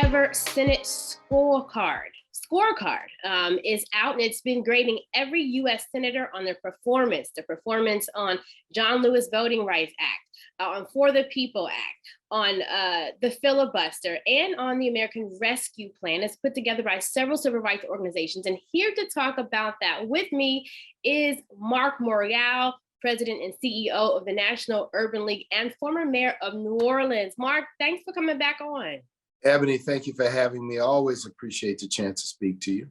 ever Senate scorecard is out, and it's been grading every U.S. senator on their performance, on John Lewis Voting Rights Act, on For the People Act, on the filibuster, and on the American Rescue Plan. It's put together by several civil rights organizations. And here to talk about that with me is Marc Morial, President and CEO of the National Urban League and former mayor of New Orleans. Marc, thanks for coming back on. Ebony, thank you for having me. I always appreciate the chance to speak to you.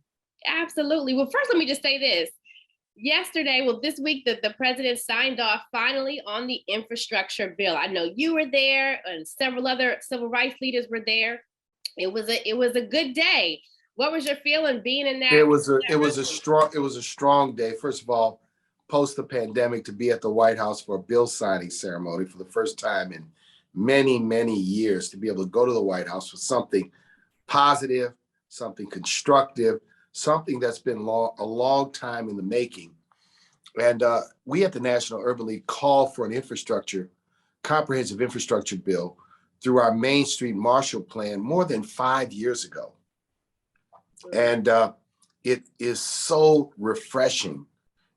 Absolutely. Well, first, let me just say this. This week, the president signed off finally on the infrastructure bill. I know you were there and several other civil rights leaders were there. It was a good day. What was your feeling being in that? It was a strong day. First of all, post the pandemic, to be at the White House for a bill signing ceremony for the first time in many, many years, to be able to go to the White House for something positive, something constructive, something that's been a long time in the making. And we at the National Urban League called for an comprehensive infrastructure bill through our Main Street Marshall Plan more than 5 years ago. And it is so refreshing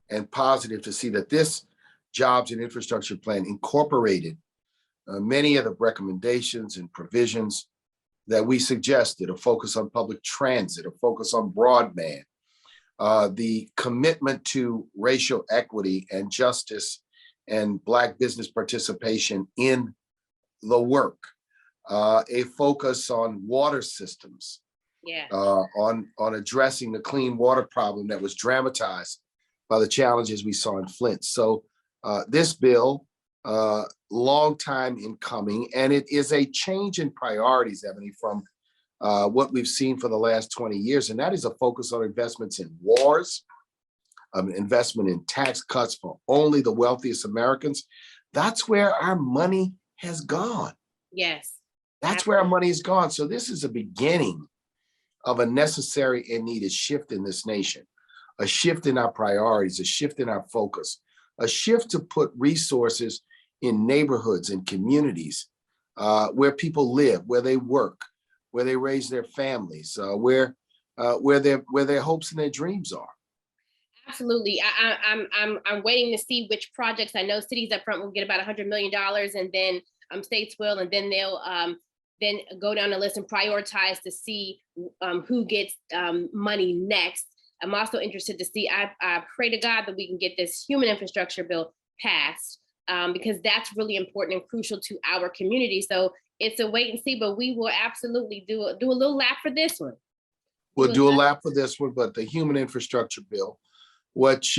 and positive to see that this jobs and infrastructure plan incorporated many of the recommendations and provisions that we suggested: a focus on public transit, a focus on broadband, the commitment to racial equity and justice and Black business participation in the work, a focus on water systems, on addressing the clean water problem that was dramatized by the challenges we saw in Flint. So this bill, long time in coming, and it is a change in priorities, Ebony, from what we've seen for the last 20 years, and that is a focus on investments in wars, investment in tax cuts for only the wealthiest Americans. That's where our money has gone. Yes. That's where our money has gone. So this is a beginning of a necessary and needed shift in this nation, a shift in our priorities, a shift in our focus, a shift to put resources in neighborhoods and communities where people live, where they work, where they raise their families, where their hopes and their dreams are. Absolutely. I'm waiting to see which projects. I know cities up front will get about $100 million, and then states will, and then they'll then go down the list and prioritize to see who gets money next. I'm also interested to see, I pray to God that we can get this human infrastructure bill passed, because that's really important and crucial to our community. So it's a wait and see, but we will absolutely do a little lap for this one. We'll do a lap for this one, but the human infrastructure bill, which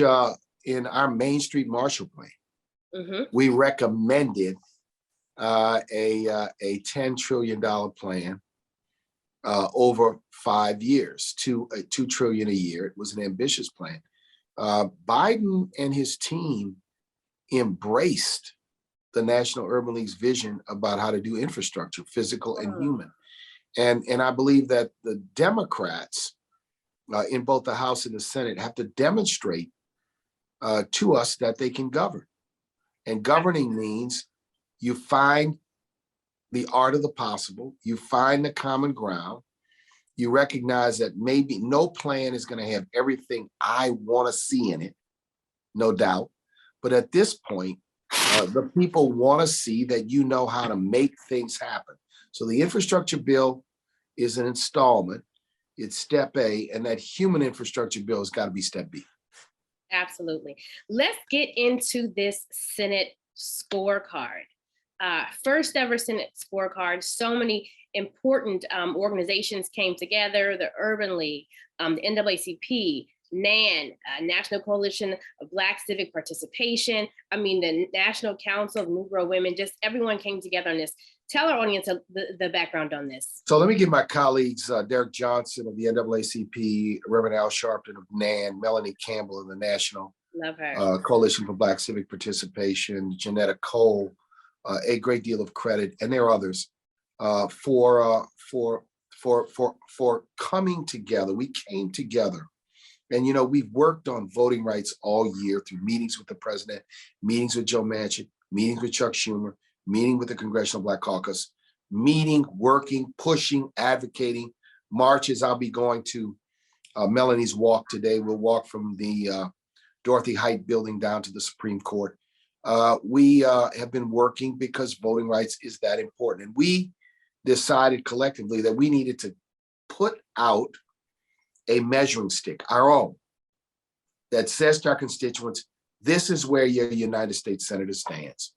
in our Main Street Marshall Plan, we recommended a $10 trillion plan over 5 years, $2 trillion a year. It was an ambitious plan. Biden and his team embraced the National Urban League's vision about how to do infrastructure, physical and human. And I believe that the Democrats in both the House and the Senate have to demonstrate to us that they can govern. And governing means you find the art of the possible, you find the common ground, you recognize that maybe no plan is going to have everything I want to see in it, no doubt. But at this point, the people want to see that you know how to make things happen. So the infrastructure bill is an installment. It's step A, and that human infrastructure bill has got to be step B. Absolutely. Let's get into this Senate scorecard. First ever Senate scorecard. So many important organizations came together: the Urban League, the NAACP, NAN, National Coalition of Black Civic Participation. The National Council of Negro Women. Just everyone came together on this. Tell our audience the background on this. So let me give my colleagues, Derek Johnson of the NAACP, Reverend Al Sharpton of NAN, Melanie Campbell of the National Coalition for Black Civic Participation, Janetta Cole, a great deal of credit, and there are others, for coming together. We came together, and we've worked on voting rights all year through meetings with the president, meetings with Joe Manchin, meetings with Chuck Schumer, meeting with the Congressional Black Caucus, meeting, working, pushing, advocating, marches. I'll be going to Melanie's walk today. We'll walk from the Dorothy Height building down to the Supreme Court. We have been working because voting rights is that important. And we decided collectively that we needed to put out a measuring stick, our own, that says to our constituents, this is where your United States Senator stands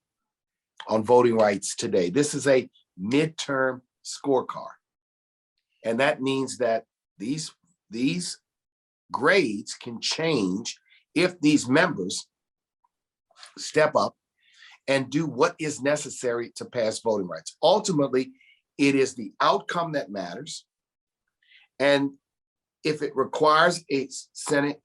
on voting rights today. This is a midterm scorecard. And that means that these grades can change if these members step up and do what is necessary to pass voting rights. Ultimately, it is the outcome that matters. And if it requires a Senate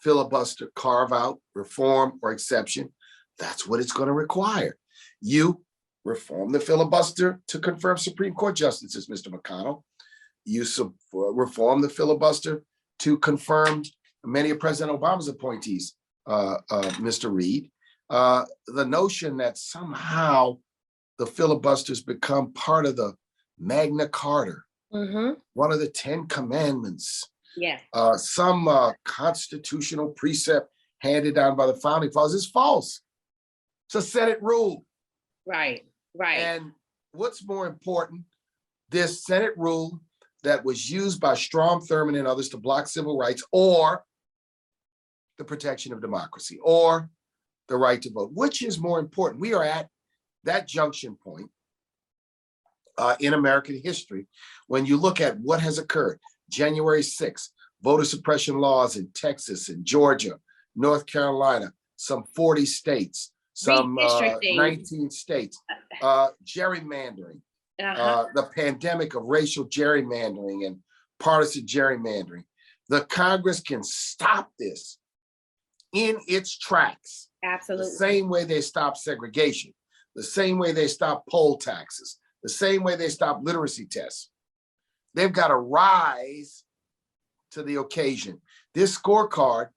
filibuster carve out, reform, or exception, that's what it's going to require. You reform the filibuster to confirm Supreme Court justices, Mr. McConnell. You reform the filibuster to confirm many of President Obama's appointees, Mr. Reid. The notion that somehow the filibusters become part of the Magna Carta, one of the 10 commandments, some constitutional precept handed down by the founding fathers is false. It's a Senate rule. Right. And what's more important, this Senate rule that was used by Strom Thurmond and others to block civil rights, or the protection of democracy, or the right to vote. Which is more important? We are at that junction point in American history when you look at what has occurred. January 6th, voter suppression laws in Texas and Georgia, North Carolina, some 40 states, some 19 states, gerrymandering, the pandemic of racial gerrymandering and partisan gerrymandering. The Congress can stop this in its tracks. Absolutely. The same way they stop segregation, the same way they stop poll taxes, the same way they stop literacy tests. They've got to rise to the occasion. This scorecard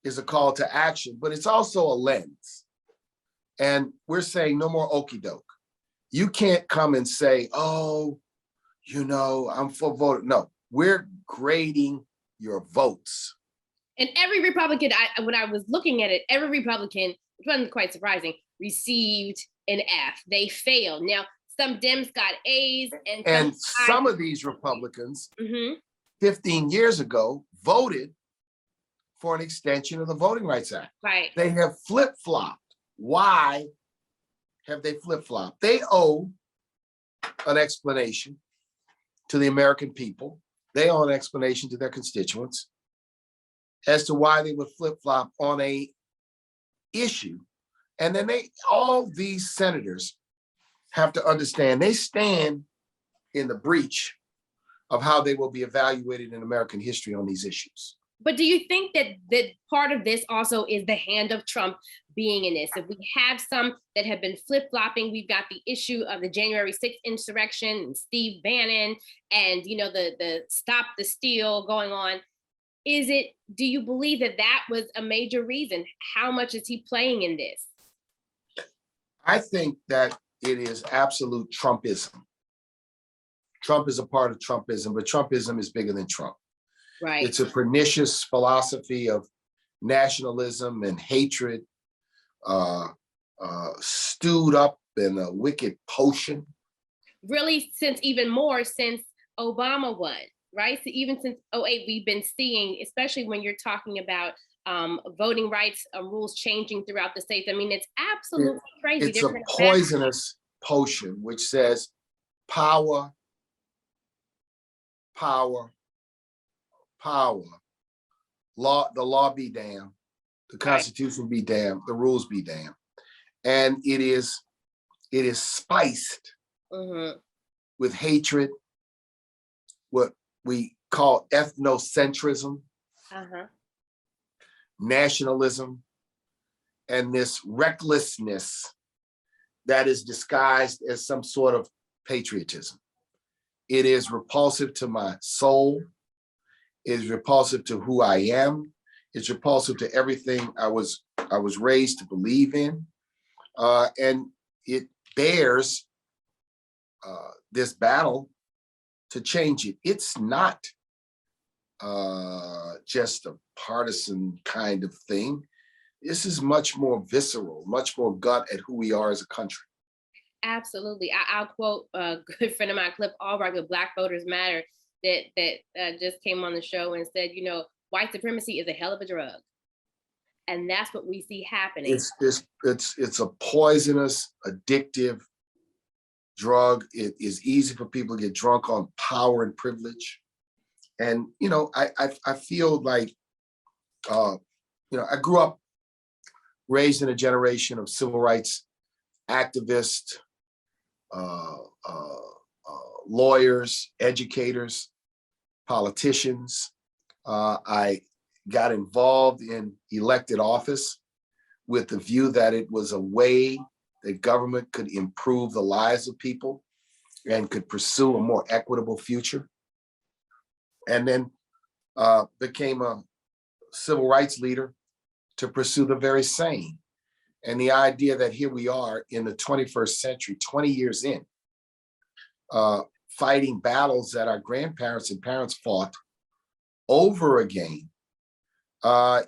is a call to action, but it's also a lens. And we're saying no more okie doke. You can't come and say, oh, I'm for voting. No, we're grading your votes. And every Republican, when I was looking at it, every Republican, which wasn't quite surprising, received an F. They failed. Now, some Dems got A's. And some of these Republicans, 15 years ago, voted for an extension of the Voting Rights Act. Right. They have flip-flopped. Why have they flip-flopped? They owe an explanation to the American people. They owe an explanation to their constituents as to why they would flip-flop on a issue. And then all these senators have to understand they stand in the breach of how they will be evaluated in American history on these issues. But do you think that part of this also is the hand of Trump being in this? If we have some that have been flip-flopping, we've got the issue of the January 6th insurrection and Steve Bannon and, the Stop the Steal going on. Do you believe that was a major reason? How much is he playing in this? I think that it is absolute Trumpism. Trump is a part of Trumpism, but Trumpism is bigger than Trump. Right. It's a pernicious philosophy of nationalism and hatred, stewed up in a wicked potion. Really, since Obama won, right? So even since 2008, we've been seeing, especially when you're talking about voting rights rules changing throughout the states. I mean, it's absolutely crazy. It's a poisonous potion which says power, power, power. The law be damned, the Constitution be damned, the rules be damned. And it is spiced with hatred, what we call ethnocentrism, nationalism, and this recklessness that is disguised as some sort of patriotism. It is repulsive to my soul. It is repulsive to who I am. It's repulsive to everything I was raised to believe in. And it bears this battle to change it. It's not just a partisan kind of thing. This is much more visceral, much more gut at who we are as a country. Absolutely. I'll quote a good friend of mine, Cliff Albright, with Black Voters Matter, that just came on the show and said, you know, white supremacy is a hell of a drug. And that's what we see happening. It's a poisonous, addictive drug. It is easy for people to get drunk on power and privilege. And, you know, I feel like, you know, I grew up raised in a generation of civil rights activists, lawyers, educators, politicians. I got involved in elected office with the view that it was a way that government could improve the lives of people and could pursue a more equitable future. And then became a civil rights leader to pursue the very same. And the idea that here we are in the 21st century, 20 years in, fighting battles that our grandparents and parents fought over again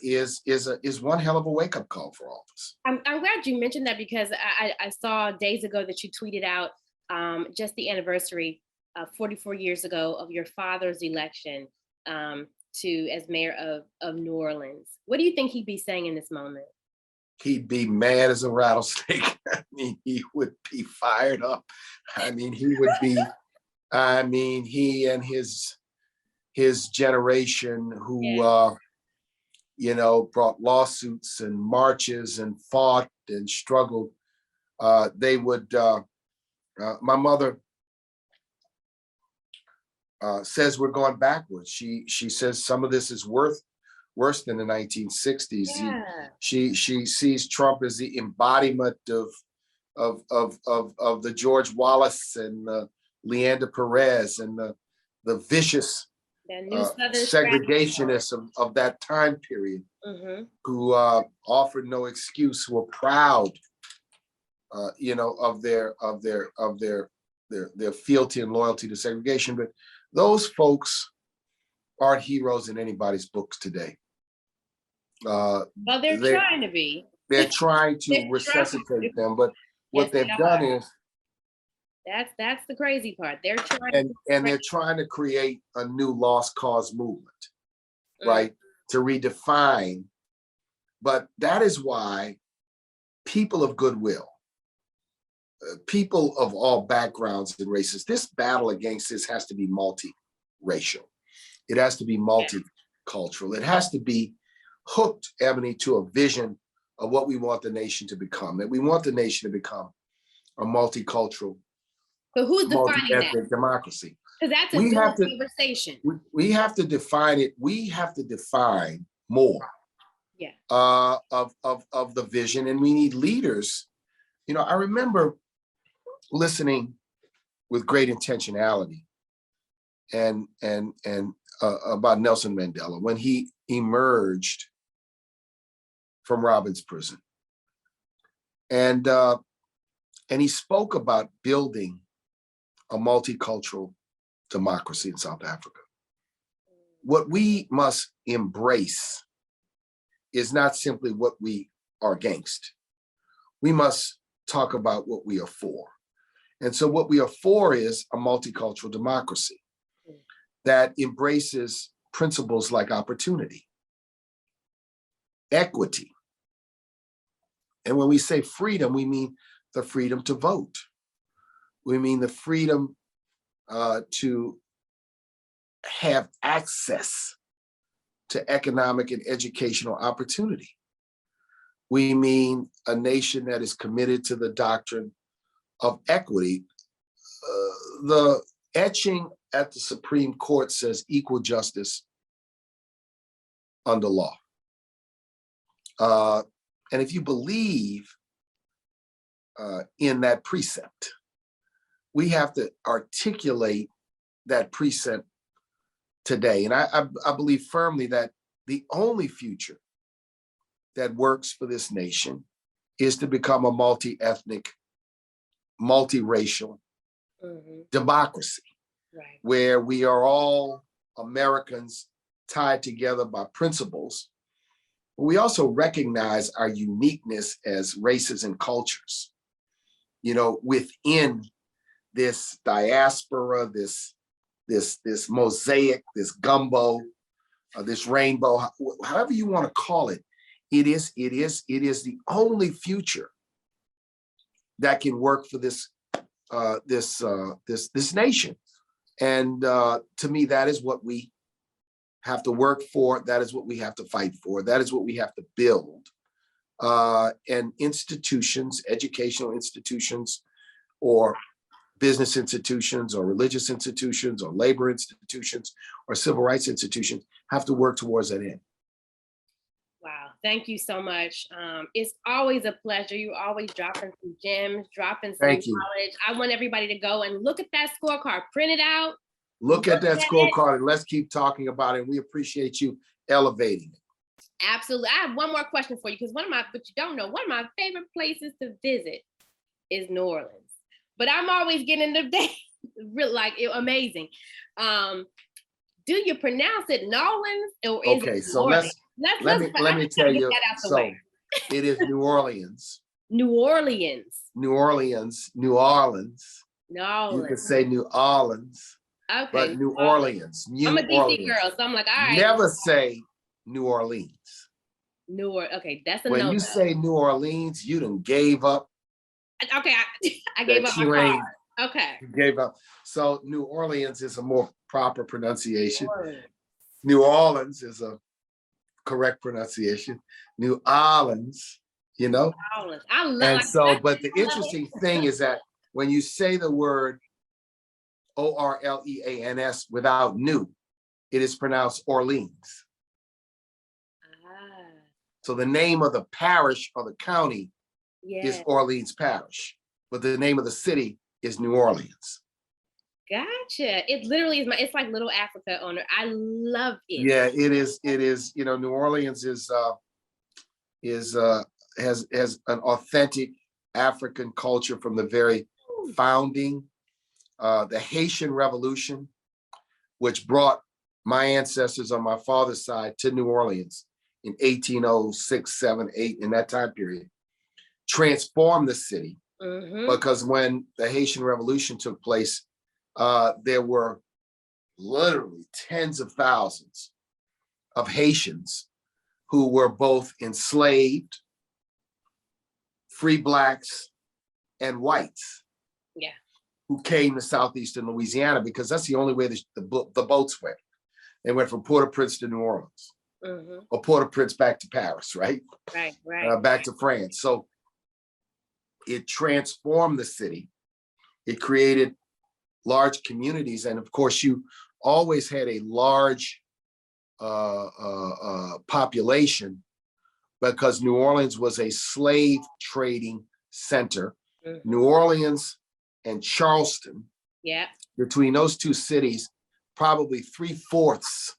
is one hell of a wake-up call for all of us. I'm glad you mentioned that, because I saw days ago that you tweeted out just the anniversary 44 years ago of your father's election as mayor of New Orleans. What do you think he'd be saying in this moment? He'd be mad as a rattlesnake. I mean, he would be fired up. I mean, he would be, I mean, he and his generation who, you know, brought lawsuits and marches and fought and struggled. They would, my mother says we're going backwards. She says some of this is worse than the 1960s. Yeah. She sees Trump as the embodiment of the George Wallace and the Leander Perez and the vicious segregationists of that time period, who offered no excuse, who were proud, you know, of their fealty and loyalty to segregation. But those folks aren't heroes in anybody's books today. Well, they're trying to be. They're trying to resuscitate them, but what they've done is that's the crazy part. They're trying and they're trying to create a new lost cause movement, right? To redefine. But that is why people of goodwill, people of all backgrounds and races, this battle against this has to be multiracial. It has to be multicultural. It has to be hooked, Ebony, to a vision of what we want the nation to become. That we want the nation to become a multicultural, but who's defining multi-ethnic democracy? Because that's a good conversation. We have to define it. We have to define more of the vision, and we need leaders. You know, I remember listening with great intentionality and about Nelson Mandela when he emerged from Robbins Prison, and he spoke about building a multicultural democracy in South Africa. What we must embrace is not simply what we are against. We must talk about what we are for. And so what we are for is a multicultural democracy that embraces principles like opportunity, equity. And when we say freedom, we mean the freedom to vote. We mean the freedom to have access to economic and educational opportunity. We mean a nation that is committed to the doctrine of equity. The etching at the Supreme Court says equal justice under law. And if you believe in that precept, we have to articulate that precept today. And I believe firmly that the only future that works for this nation is to become a multi-ethnic, multiracial, democracy, Right. where we are all Americans tied together by principles. But we also recognize our uniqueness as races and cultures, within this diaspora, this mosaic, this gumbo, this rainbow, however you want to call it. It is the only future that can work for this nation. And to me, that is what we have to work for. That is what we have to fight for. That is what we have to build. And institutions, educational institutions, or business institutions, or religious institutions, or labor institutions, or civil rights institutions have to work towards that end. Wow, thank you so much. It's always a pleasure. You're always dropping some gems, dropping some knowledge. I want everybody to go and look at that scorecard, print it out. Look at that scorecard and let's keep talking about it. We appreciate you elevating it. Absolutely. I have one more question for you, because but you don't know, one of my favorite places to visit is New Orleans. But I'm always getting the day, amazing. Do you pronounce it Nolans or is it New Orleans? Let me tell you. So it is New Orleans. New Orleans. New Orleans. New Orleans. No. You can say New Orleans. Okay. But New Orleans. I'm a DC girl, so I'm like, all right. Never say New Orleans. Okay, that's a when you say New Orleans, you done gave up. Okay, I gave up my card. Okay. You gave up. So New Orleans is a more proper pronunciation. New Orleans is a correct pronunciation. New Orleans, Orleans. I love. And so, but the interesting thing is that when you say the word Orleans without new, it is pronounced Orleans. So the name of the parish or the county is Orleans Parish, but the name of the city is New Orleans. Gotcha. It literally is it's like Little Africa owner. I love it. Yeah, it is. New Orleans has an authentic African culture from the very founding. The Haitian Revolution, which brought my ancestors on my father's side to New Orleans in 1806, 7, 8, in that time period, transformed the city. Because when the Haitian Revolution took place, there were literally tens of thousands of Haitians who were both enslaved, free Blacks, and whites. Yeah. Who came to southeastern Louisiana because that's the only way the boats went. They went from Port-au-Prince to New Orleans, or Port-au-Prince back to Paris, right? Right. Back to France. So it transformed the city. It created large communities, and of course, you always had a large population because New Orleans was a slave trading center. New Orleans and Charleston, between those two cities, probably 3/4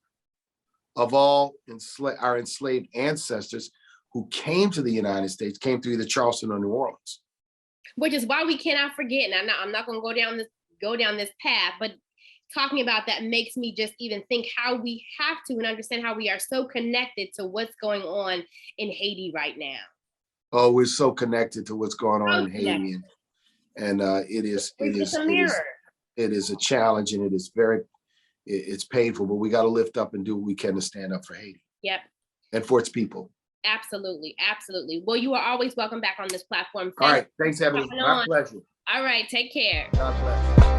of all our enslaved ancestors who came to the United States came through either Charleston or New Orleans. Which is why we cannot forget, and I'm not going to go down this path, but talking about that makes me just even think how we have to and understand how we are so connected to what's going on in Haiti right now. Oh, we're so connected to what's going on in Haiti, and it is a challenge, and it's painful, but we got to lift up and do what we can to stand up for Haiti. Yep. And for its people. Absolutely. Well, you are always welcome back on this platform. All right. Thanks, Ebony. My pleasure. All right. Take care. God bless.